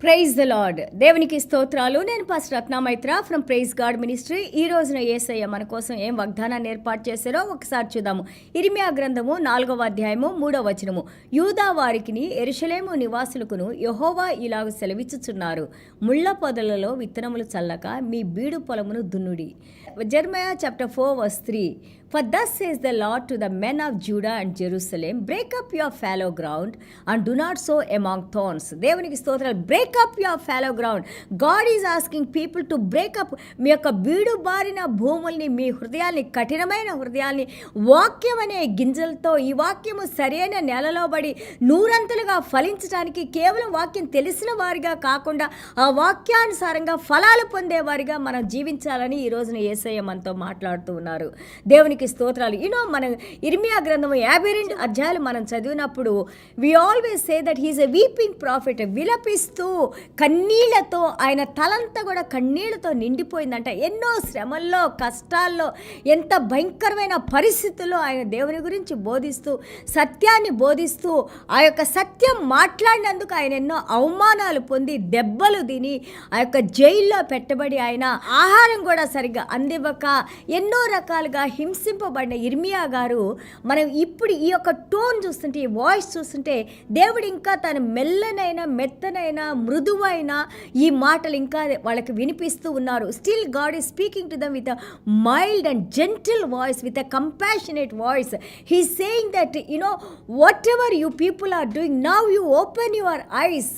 Praise the lord. దేవునికి స్తోత్రాలు. నేను pastor Ratnamaitra from praise God ministry. ఈ రోజున యేసయ్య మన కోసం ఏం వాగ్దానాన్ని ఏర్పాటు చేశారో ఒకసారి చూద్దాము. ఇర్మియా గ్రంథము 4వ అధ్యాయము 3వ వచనము. యూదా వారికిని యెరూషలేము నివాసులకును యెహోవా ఇలాగు సెలవిచ్చుచున్నారు, ముళ్ళ పొదలలో విత్తనములు చల్లక మీ బీడు పొలమును దున్నుడి. Jeremiah chapter 4:3. For thus says the Lord to the men of Judah and Jerusalem, break up your fallow ground and do not sow among thorns. దేవునికి స్తోత్రాలు. break up your fallow ground. God is asking people to break up మీ యొక్క బీడు బారిన భూముల్ని, మీ హృదయాల్ని, కఠినమైన హృదయాల్ని వాక్యం అనే గింజలతో, ఈ వాక్యము సరైన నేలలో పడి నూరంతలుగా ఫలించడానికి కేవలం వాక్యం తెలిసిన వారిగా కాకుండా ఆ వాక్యానుసారంగా ఫలాలు పొందేవారిగా మనం జీవించాలని ఈ రోజున యేసయ్య మనతో మాట్లాడుతూ ఉన్నారు. దేవునికి స్తోత్రాలు. మన ఇర్మియా గ్రంథము 52 అధ్యాయాలు మనం చదివినప్పుడు we always say that he's a weeping prophet. విలపిస్తూ కన్నీళ్లతో, ఆయన తలంతా కూడా కన్నీళ్లతో నిండిపోయిందంట. ఎన్నో శ్రమల్లో, కష్టాల్లో, ఎంత భయంకరమైన పరిస్థితుల్లో ఆయన దేవుని గురించి బోధిస్తూ, సత్యాన్ని బోధిస్తూ, ఆ యొక్క సత్యం మాట్లాడినందుకు ఆయన ఎన్నో అవమానాలు పొంది, దెబ్బలు తిని, ఆ యొక్క జైల్లో పెట్టబడి, ఆయన ఆహారం కూడా సరిగ్గా అందివ్వక ఎన్నో రకాలుగా హింసింపబడిన ఇర్మియా గారు, మనం ఇప్పుడు ఈ యొక్క టోన్ చూస్తుంటే, ఈ వాయిస్ చూస్తుంటే దేవుడు ఇంకా తన మెల్లనైనా, మెత్తనైనా, మృదువైన ఈ మాటలు ఇంకా వాళ్ళకి వినిపిస్తూ ఉన్నారు. Still God is speaking to them with a mild and gentle voice, with a compassionate voice. He is saying that whatever you people are doing, now you open your eyes,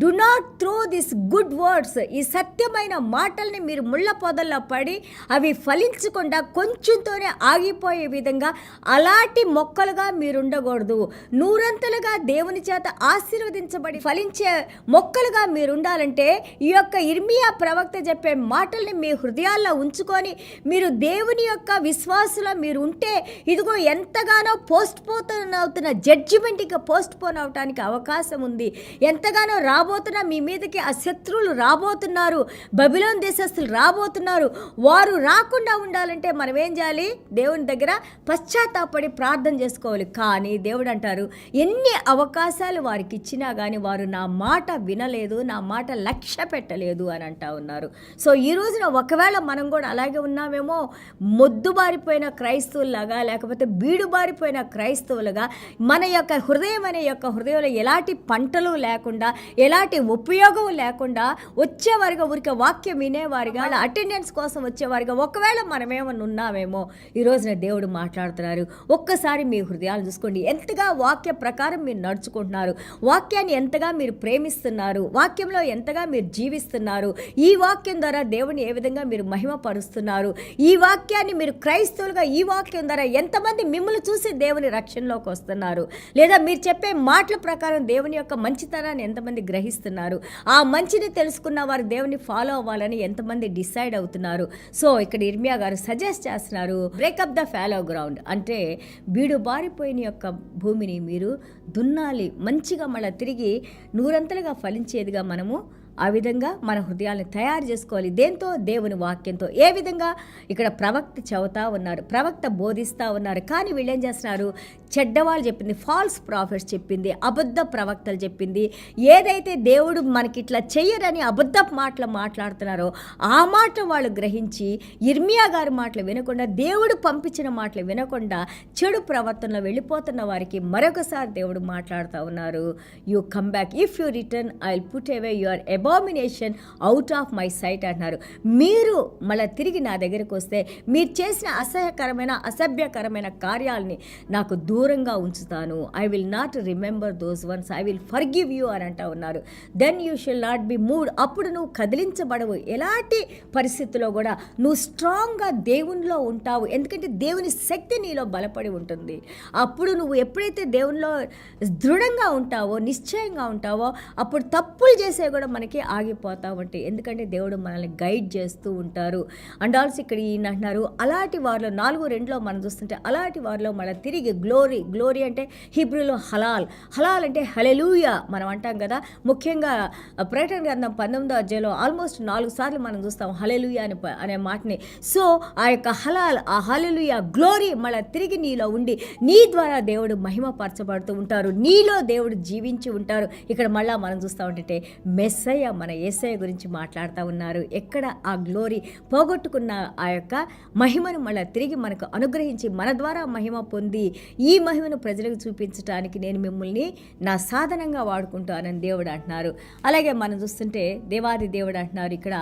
do not throw this good words. ఈ సత్యమైన మాటల్ని మీరు ముళ్ళ పొదల్లో పడి అవి ఫలించకుండా కొంచెంతోనే ఆగిపోయే విధంగా అలాంటి మొక్కలుగా మీరు ఉండకూడదు. నూరంతలుగా దేవుని చేత ఆశీర్వదించబడి ఫలించే మొక్కలుగా మీరు ఉండాలంటే ఈ యొక్క ఇర్మియా ప్రవక్త చెప్పే మాటల్ని మీ హృదయాల్లో ఉంచుకొని మీరు దేవుని యొక్క విశ్వాసంలో మీరు ఉంటే, ఇదిగో ఎంతగానో పోస్ట్ పోన్ అవుతున్న జడ్జిమెంట్కి పోస్ట్ పోన్ అవటానికి అవకాశం ఉంది. ఎంతగానో రాబోతున్న మీ మీదకి ఆ శత్రువులు రాబోతున్నారు, బబిలోన్ దేశస్తులు రాబోతున్నారు. వారు రాకుండా ఉండాలంటే మనం ఏం చేయాలి? దేవుని దగ్గర పశ్చాత్తాపడి ప్రార్థన చేసుకోవాలి. కానీ దేవుడు అంటారు, ఎన్ని అవకాశాలు వారికి ఇచ్చినా కానీ వారు నా మాట వినలేదు, నా మాట లక్ష్య పెట్టలేదు అని అంటా ఉన్నారు. సో ఈ రోజున ఒకవేళ మనం కూడా అలాగే ఉన్నామేమో, మొద్దుబారిపోయిన క్రైస్తవులాగా, లేకపోతే బీడుబారిపోయిన క్రైస్తవులుగా, మన యొక్క హృదయం అనే యొక్క హృదయంలో ఎలాంటి పంటలు లేకుండా, ఎలాంటి ఉపయోగం లేకుండా వచ్చేవారిగా, ఊరికే వాక్యం వినేవారిగా, అటెండెన్స్ కోసం వచ్చేవారిగా ఒకవేళ మనమేమన్నా ఉన్నామేమో, ఈ రోజున దేవుడు మాట్లాడుతున్నారు. ఒక్కసారి మీ హృదయాలు చూసుకోండి. ఎంతగా వాక్య ప్రకారం మీరు నడుచుకుంటున్నారు, వాక్యాన్ని ఎంతగా మీరు ప్రేమిస్తున్నారు, వాక్యంలో ఎంతగా మీరు జీవిస్తున్నారు, ఈ వాక్యం ద్వారా దేవుని ఏ విధంగా మీరు మహిమపరుస్తున్నారు, ఈ వాక్యాన్ని మీరు క్రైస్తవులుగా ఈ వాక్యం ద్వారా ఎంతమంది మిమ్మల్ని చూసి దేవుని రక్షణలోకి వస్తున్నారు, లేదా మీరు చెప్పే మాటల ప్రకారం దేవుని యొక్క మంచితనాన్ని ఎంతమంది గ్రహిస్తున్నారు, ఆ మంచిని తెలుసుకున్న వారు దేవుని ఫాలో అవ్వాలని ఎంతమంది డిసైడ్ అవుతున్నారు. సో ఇక్కడ ఇర్మియా గారు సజెస్ట్ చేస్తున్నారు, బ్రేకప్ ద ఫాలో గ్రౌండ్. అంటే బీడు బారిపోయిన యొక్క భూమిని మీరు దున్నాలి, మంచిగా మళ్ళీ తిరిగి నూరంతలుగా ఫలించేదిగా మనము ఆ విధంగా మన హృదయాలను తయారు చేసుకోవాలి. దేంతో? దేవుని వాక్యంతో. ఏ విధంగా? ఇక్కడ ప్రవక్త చెబుతా ఉన్నారు, ప్రవక్త బోధిస్తూ ఉన్నారు. కానీ వీళ్ళు ఏం చేస్తున్నారు? చెడ్డవాళ్ళు చెప్పింది, ఫాల్స్ ప్రాఫిట్స్ చెప్పింది, అబద్ధ ప్రవక్తలు చెప్పింది, ఏదైతే దేవుడు మనకి ఇట్లా చెయ్యరని అబద్ధ మాటలు మాట్లాడుతున్నారో ఆ మాటలు వాళ్ళు గ్రహించి ఇర్మియా గారి మాటలు వినకుండా, దేవుడు పంపించిన మాటలు వినకుండా చెడు ప్రవర్తనలో వెళ్ళిపోతున్న వారికి మరొకసారి దేవుడు మాట్లాడుతూ ఉన్నారు. You come back, if you return I will put away your abomination out of my sight అంటున్నారు. మీరు మళ్ళీ తిరిగి నా దగ్గరకు వస్తే మీరు చేసిన అసహ్యకరమైన, అసభ్యకరమైన కార్యాలని నాకు దూరంగా ఉంచుతాను. I will not remember those ones, I will forgive you అని అంటా ఉన్నారు. Then you shall not be moved. అప్పుడు నువ్వు కదిలించబడవు. ఎలాంటి పరిస్థితుల్లో కూడా నువ్వు స్ట్రాంగ్గా దేవునిలో ఉంటావు. ఎందుకంటే దేవుని శక్తి నీలో బలపడి ఉంటుంది. అప్పుడు నువ్వు ఎప్పుడైతే దేవునిలో దృఢంగా ఉంటావో, నిశ్చయంగా ఉంటావో, అప్పుడు తప్పులు చేసే కూడా మనకి ఆగిపోతా ఉంటాయి. ఎందుకంటే దేవుడు మనల్ని గైడ్ చేస్తూ ఉంటారు. అండ్ ఆల్సో ఇక్కడ ఈయన అంటున్నారు, అలాంటి వారిలో 4:2 మనం చూస్తుంటే అలాంటి వారిలో మళ్ళీ తిరిగి గ్లోరీ అంటే హిబ్రూలో హలాల్ అంటే హల్లెలూయా మనం అంటాం కదా. ముఖ్యంగా ప్రకటన గ్రంథం 19వ అధ్యాయంలో ఆల్మోస్ట్ 4 సార్లు మనం చూస్తాం హల్లెలూయా అనే మాటని. సో ఆ యొక్క హలాల్, ఆ హల్లెలూయా, గ్లోరీ మళ్ళీ తిరిగి నీలో ఉండి నీ ద్వారా దేవుడు మహిమపరచబడుతూ ఉంటారు, నీలో దేవుడు జీవించి ఉంటారు. ఇక్కడ మళ్ళీ మనం చూస్తూ ఉంటే మెస్సయ్య యెషయా మన యేసయ్య గురించి మాట్లాడుతూ ఉన్నారు. ఎక్కడ ఆ గ్లోరీ పోగొట్టుకున్న ఆ యొక్క మహిమను మళ్ళీ తిరిగి మనకు అనుగ్రహించి మన ద్వారా మహిమ పొంది ఈ మహిమను ప్రజలకు చూపించడానికి నేను మిమ్మల్ని నా సాధనంగా వాడుకుంటానని దేవుడు అంటున్నారు. అలాగే మనం చూస్తుంటే దేవాది దేవుడు అంటున్నారు ఇక్కడ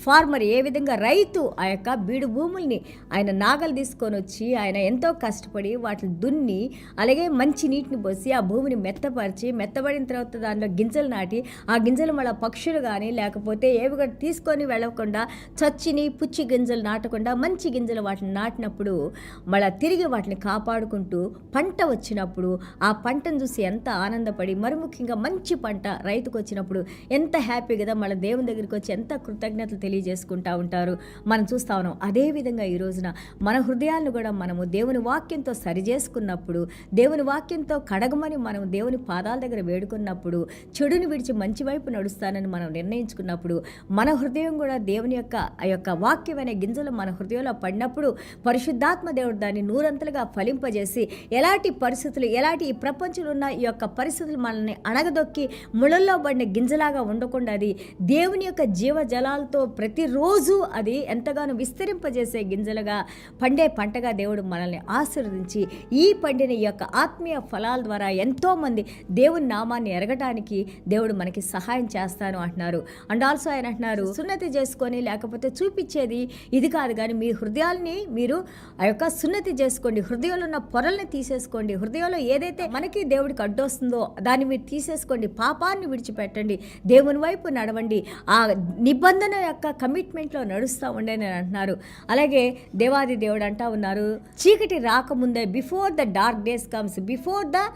ఫార్మర్ ఏ విధంగా రైతు ఆ యొక్క బీడు భూముల్ని ఆయన నాగలు తీసుకొని వచ్చి ఆయన ఎంతో కష్టపడి వాటిని దున్ని అలాగే మంచి నీటిని పోసి ఆ భూమిని మెత్తబడిన తర్వాత దానిలో గింజలు నాటి ఆ గింజలు మళ్ళీ పక్షులు కానీ లేకపోతే ఏవి కూడా తీసుకొని వెళ్ళకుండా చచ్చిని పుచ్చి గింజలు నాటకుండా మంచి గింజలు వాటిని నాటినప్పుడు మళ్ళీ తిరిగి వాటిని కాపాడుకుంటూ పంట వచ్చినప్పుడు ఆ పంటను చూసి ఎంత ఆనందపడి మరి ముఖ్యంగా మంచి పంట రైతుకు వచ్చినప్పుడు ఎంత హ్యాపీ కదా, మళ్ళీ దేవుని దగ్గరికి వచ్చి ఎంత కృతజ్ఞతలు తెలియజేసుకుంటూ ఉంటారు. మనం చూస్తా ఉన్నాం. అదేవిధంగా ఈ రోజున మన హృదయాలను కూడా మనము దేవుని వాక్యంతో సరిచేసుకున్నప్పుడు, దేవుని వాక్యంతో కడగమని మనం దేవుని పాదాల దగ్గర వేడుకున్నప్పుడు, చెడుని విడిచి మంచి వైపు నడుస్తానని మనం నిర్ణయించుకున్నప్పుడు, మన హృదయం కూడా దేవుని యొక్క ఆ యొక్క వాక్యం అనే గింజలు మన హృదయంలో పడినప్పుడు పరిశుద్ధాత్మ దేవుడు దాన్ని నూరంతలుగా ఫలింపజేసి ఎలాంటి పరిస్థితులు, ఎలాంటి ఈ ప్రపంచంలో ఉన్న ఈ యొక్క పరిస్థితులు మనల్ని అణగదొక్కి ముళ్ళల్లో పడిన గింజలాగా ఉండకుండా అది దేవుని యొక్క జీవజలాలతో ప్రతిరోజు అది ఎంతగానో విస్తరింపజేసే గింజలుగా పండే పంటగా దేవుడు మనల్ని ఆశీర్వదించి ఈ పండిన ఈ యొక్క ఆత్మీయ ఫలాల ద్వారా ఎంతోమంది దేవుని నామాన్ని ఎరగటానికి దేవుడు మనకి సహాయం చేస్తాను అంటున్నారు. అండ్ ఆల్సో ఆయన అంటున్నారు, సున్నతి చేసుకొని లేకపోతే చూపించేది ఇది కాదు, కానీ మీ హృదయాల్ని మీరు ఆ యొక్క సున్నతి చేసుకోండి, హృదయంలో ఉన్న పొరల్ని తీసేసుకోండి, హృదయంలో ఏదైతే మనకి దేవుడికి అడ్డొస్తుందో దాన్ని మీరు తీసేసుకోండి, పాపాన్ని విడిచిపెట్టండి, దేవుని వైపు నడవండి, ఆ నిబంధన యొక్క కమిట్మెంట్లో నడుస్తూ ఉండే అని అంటున్నారు. అలాగే దేవాది దేవుడు అంటా ఉన్నారు, చీకటి రాకముందే, before the dark days comes, before the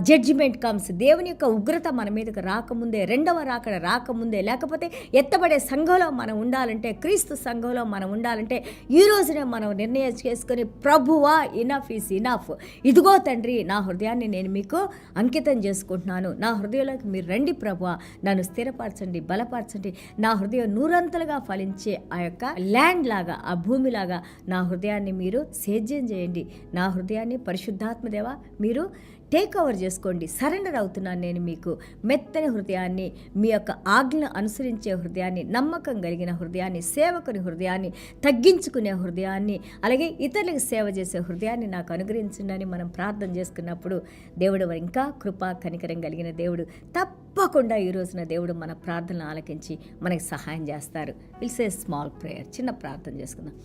judgement comes, దేవుని యొక్క ఉగ్రత మన మీదకి రాకముందే, రెండవ రాకడ రాకముందే, లేకపోతే ఎత్తబడే సంఘంలో మనం ఉండాలంటే, క్రీస్తు సంఘంలో మనం ఉండాలంటే ఈ రోజునే మనం నిర్ణయం చేసుకొని ప్రభువా ఇనఫ్ ఈస్ ఇనఫ్, ఇదిగో తండ్రి నా హృదయాన్ని నేను మీకు అంకితం చేసుకుంటున్నాను, నా హృదయంలోకి మీరు రండి ప్రభువా, నన్ను స్థిరపరచండి, బలపరచండి, నా హృదయం నూరంతలుగా ఫలించే ఆ యొక్క ల్యాండ్ లాగా, ఆ భూమిలాగా నా హృదయాన్ని మీరు సేద్యం చేయండి, నా హృదయాన్ని పరిశుద్ధాత్మదేవా మీరు టేక్ ఓవర్ చేసుకోండి, సరెండర్ అవుతున్నాను నేను మీకు, మెత్తని హృదయాన్ని, మీ యొక్క ఆజ్ఞను అనుసరించే హృదయాన్ని, నమ్మకం కలిగిన హృదయాన్ని, సేవకుని హృదయాన్ని, తగ్గించుకునే హృదయాన్ని, అలాగే ఇతరులకు సేవ చేసే హృదయాన్ని నాకు అనుగ్రహించండి మనం ప్రార్థన చేసుకున్నప్పుడు దేవుడు ఇంకా కృపా కనికరం కలిగిన దేవుడు తప్పకుండా ఈ రోజున దేవుడు మన ప్రార్థనలు ఆలకించి మనకి సహాయం చేస్తారు. విల్ సే స్మాల్ ప్రేయర్, చిన్న ప్రార్థన చేసుకుందాం.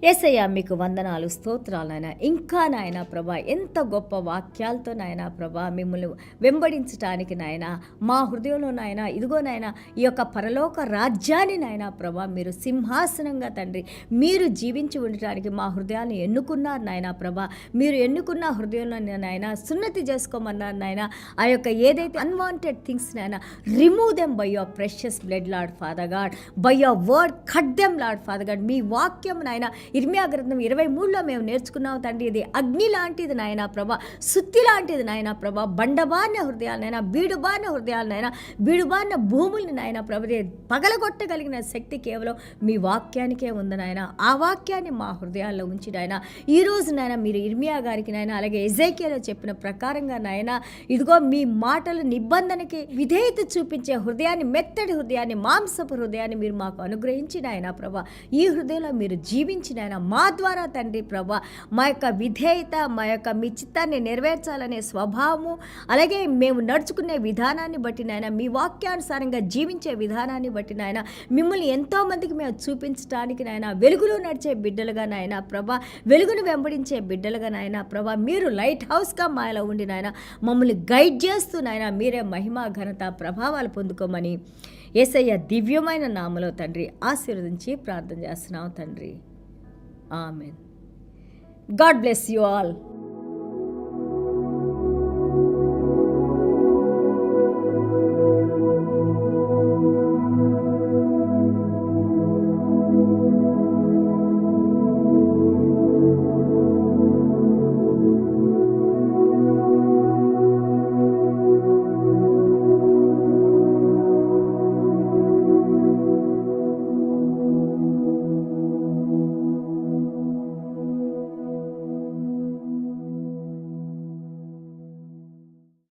యేసయ్య మీకు వందనాలు, స్తోత్రాలు నాయన. ఇంకా నాయన ప్రభా ఎంత గొప్ప వాక్యాలతో నాయన ప్రభా మిమ్మల్ని వెంబడించడానికి నాయన మా హృదయంలో నాయన ఇదిగో నాయన ఈ యొక్క పరలోక రాజ్యాన్ని నాయన ప్రభా మీరు సింహాసనంగా తండ్రి మీరు జీవించి ఉండటానికి మా హృదయాన్ని ఎన్నుకున్నారు నాయన ప్రభా. మీరు ఎన్నుకున్న హృదయంలో నాయన సున్నతి చేసుకోమన్నారు నాయన. ఆ యొక్క ఏదైతే అన్వాంటెడ్ థింగ్స్ నాయన remove them by your precious blood Lord Father God, by your word cut them Lord Father God. మీ వాక్యం నాయన ఇర్మియా గ్రంథం 23లో మేము నేర్చుకున్నాం తండ్రి, ఇది అగ్ని లాంటిది నాయన ప్రభా, సుత్తి లాంటిది నాయన ప్రభా, బండబారిన హృదయాలనైనా, బీడుబారిన హృదయాలనైనా, బీడుబారిన భూముల్ని నాయన ప్రభా పగలగొట్టగలిగిన శక్తి కేవలం మీ వాక్యానికే ఉంది నాయన. ఆ వాక్యాన్ని మా హృదయాల్లో ఉంచి నాయన ఈ రోజు నాయన మీరు ఇర్మియా గారికి నాయన అలాగే ఎజేకియాలో చెప్పిన ప్రకారంగా నాయన ఇదిగో మీ మాటలు నిబంధనకి విధేయత చూపించే హృదయాన్ని, మెత్తడి హృదయాన్ని, మాంసపు హృదయాన్ని మీరు మాకు అనుగ్రహించి నాయన ప్రభా ఈ హృదయంలో మీరు జీవించిన మా ద్వారా తండ్రి ప్రభా మా యొక్క విధేయత, మా యొక్క మీ చిత్తాన్ని నెరవేర్చాలనే స్వభావము, అలాగే మేము నడుచుకునే విధానాన్ని బట్టి నాయన, మీ వాక్యానుసారంగా జీవించే విధానాన్ని బట్టి నాయన మిమ్మల్ని ఎంతోమందికి మేము చూపించడానికి నాయన వెలుగులో నడిచే బిడ్డలుగా నాయన ప్రభా, వెలుగును వెంబడించే బిడ్డలుగా నాయన ప్రభా మీరు లైట్ హౌస్గా మాలో ఉండి నాయన మమ్మల్ని గైడ్ చేస్తూ నాయన మీరే మహిమ ఘనత ప్రభావాలు పొందుకోమని యేసయ్య దివ్యమైన నామలో తండ్రి ఆశీర్వదించి ప్రార్థన చేస్తున్నాం తండ్రి. Amen. God bless you all.